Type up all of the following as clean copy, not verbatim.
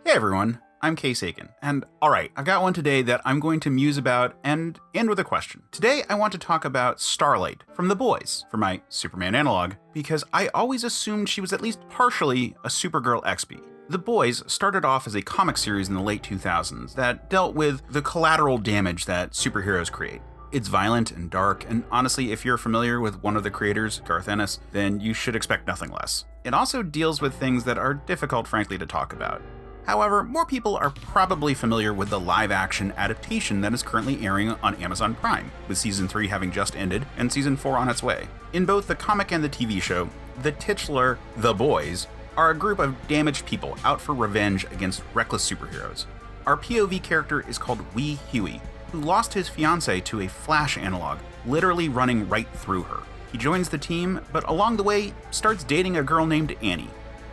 Hey everyone, I'm Case Aiken, and alright, I've got one today that I'm going to muse about and end with a question. Today I want to talk about Starlight from The Boys for my Superman Analogue, because I always assumed she was at least partially a Supergirl expy. The Boys started off as a comic series in the late 2000s that dealt with the collateral damage that superheroes create. It's violent and dark, and honestly, if you're familiar with one of the creators, Garth Ennis, then you should expect nothing less. It also deals with things that are difficult, frankly, to talk about. However, more people are probably familiar with the live-action adaptation that is currently airing on Amazon Prime, with Season 3 having just ended and Season 4 on its way. In both the comic and the TV show, the titular The Boys are a group of damaged people out for revenge against reckless superheroes. Our POV character is called Wee Hughie, who lost his fiance to a flash analog, literally running right through her. He joins the team, but along the way, starts dating a girl named Annie.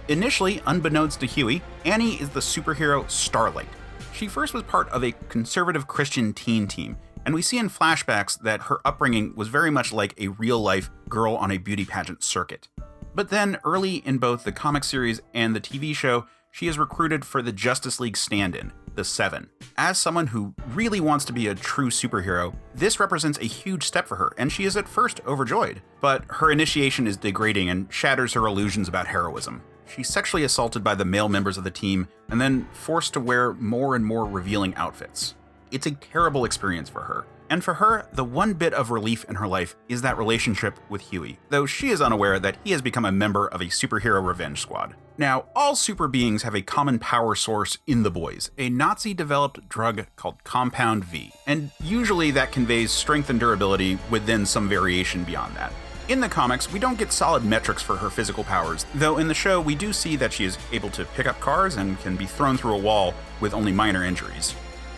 Initially, unbeknownst to Hughie, Annie is the superhero Starlight. She first was part of a conservative Christian teen team, and we see in flashbacks that her upbringing was very much like a real-life girl on a beauty pageant circuit. But then, early in both the comic series and the TV show, she is recruited for the Justice League stand-in, the Seven. As someone who really wants to be a true superhero, this represents a huge step for her, and she is at first overjoyed. But her initiation is degrading and shatters her illusions about heroism. She's sexually assaulted by the male members of the team, and then forced to wear more and more revealing outfits. It's a terrible experience for her. And for her, the one bit of relief in her life is that relationship with Hughie, though she is unaware that he has become a member of a superhero revenge squad. Now, all super beings have a common power source in The Boys, a Nazi-developed drug called Compound V, and usually that conveys strength and durability with then some variation beyond that. In the comics, we don't get solid metrics for her physical powers, though in the show we do see that she is able to pick up cars and can be thrown through a wall with only minor injuries.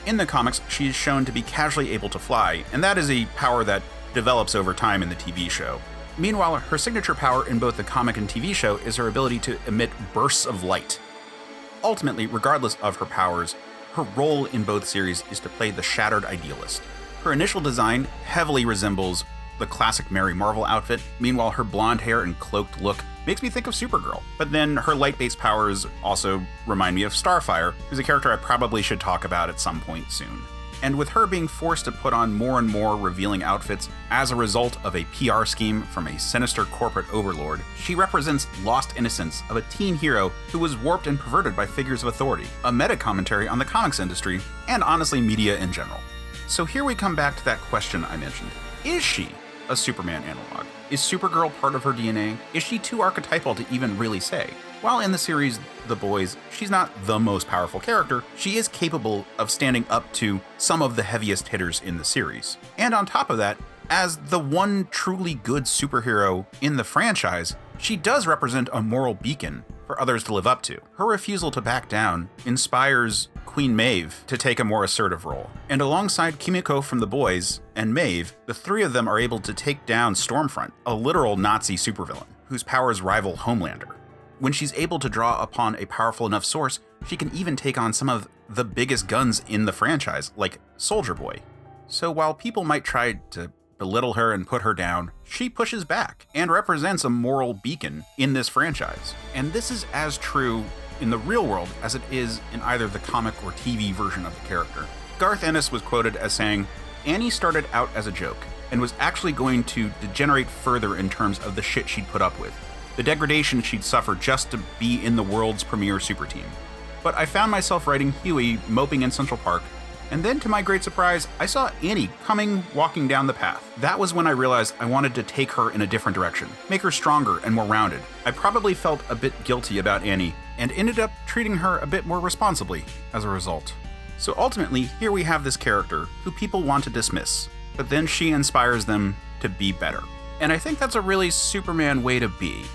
In the comics, she is shown to be casually able to fly, and that is a power that develops over time in the TV show. Meanwhile, her signature power in both the comic and TV show is her ability to emit bursts of light. Ultimately, regardless of her powers, her role in both series is to play the shattered idealist. Her initial design heavily resembles the classic Mary Marvel outfit. Meanwhile, her blonde hair and cloaked look makes me think of Supergirl. But then her light-based powers also remind me of Starfire, who's a character I probably should talk about at some point soon. And with her being forced to put on more and more revealing outfits as a result of a PR scheme from a sinister corporate overlord, she represents lost innocence of a teen hero who was warped and perverted by figures of authority, a meta-commentary on the comics industry, and honestly media in general. So here we come back to that question I mentioned. Is she a Superman analog? Is Supergirl part of her DNA? Is she too archetypal to even really say? While in the series The Boys, she's not the most powerful character, she is capable of standing up to some of the heaviest hitters in the series. And on top of that, as the one truly good superhero in the franchise, she does represent a moral beacon for others to live up to. Her refusal to back down inspires Queen Maeve to take a more assertive role. And alongside Kimiko from The Boys and Maeve, the three of them are able to take down Stormfront, a literal Nazi supervillain, whose powers rival Homelander. When she's able to draw upon a powerful enough source, she can even take on some of the biggest guns in the franchise, like Soldier Boy. So while people might try to belittle her and put her down, she pushes back and represents a moral beacon in this franchise. And this is as true in the real world as it is in either the comic or TV version of the character. Garth Ennis was quoted as saying, "Annie started out as a joke and was actually going to degenerate further in terms of the shit she'd put up with, the degradation she'd suffer just to be in the world's premier super team. But I found myself writing Hughie moping in Central Park, and then to my great surprise, I saw Annie walking down the path. That was when I realized I wanted to take her in a different direction, make her stronger and more rounded. I probably felt a bit guilty about Annie, and ended up treating her a bit more responsibly as a result." So ultimately, here we have this character who people want to dismiss, but then she inspires them to be better. And I think that's a really Superman way to be.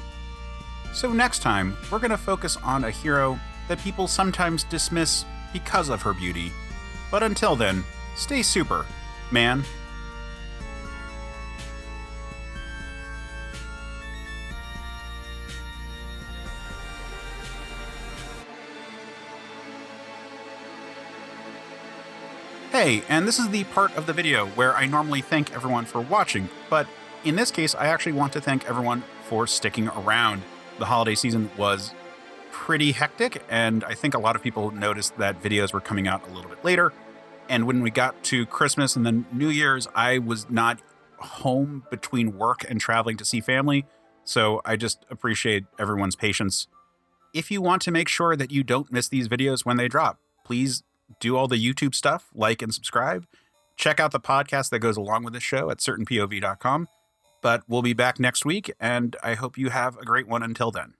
So next time, we're going to focus on a hero that people sometimes dismiss because of her beauty. But until then, stay super, man. Hey, and this is the part of the video where I normally thank everyone for watching, but in this case, I actually want to thank everyone for sticking around. The holiday season was pretty hectic, and I think a lot of people noticed that videos were coming out a little bit later. And when we got to Christmas and then New Year's, I was not home between work and traveling to see family. So I just appreciate everyone's patience. If you want to make sure that you don't miss these videos when they drop, please do all the YouTube stuff, like and subscribe. Check out the podcast that goes along with this show at certainpov.com. But we'll be back next week, and I hope you have a great one until then.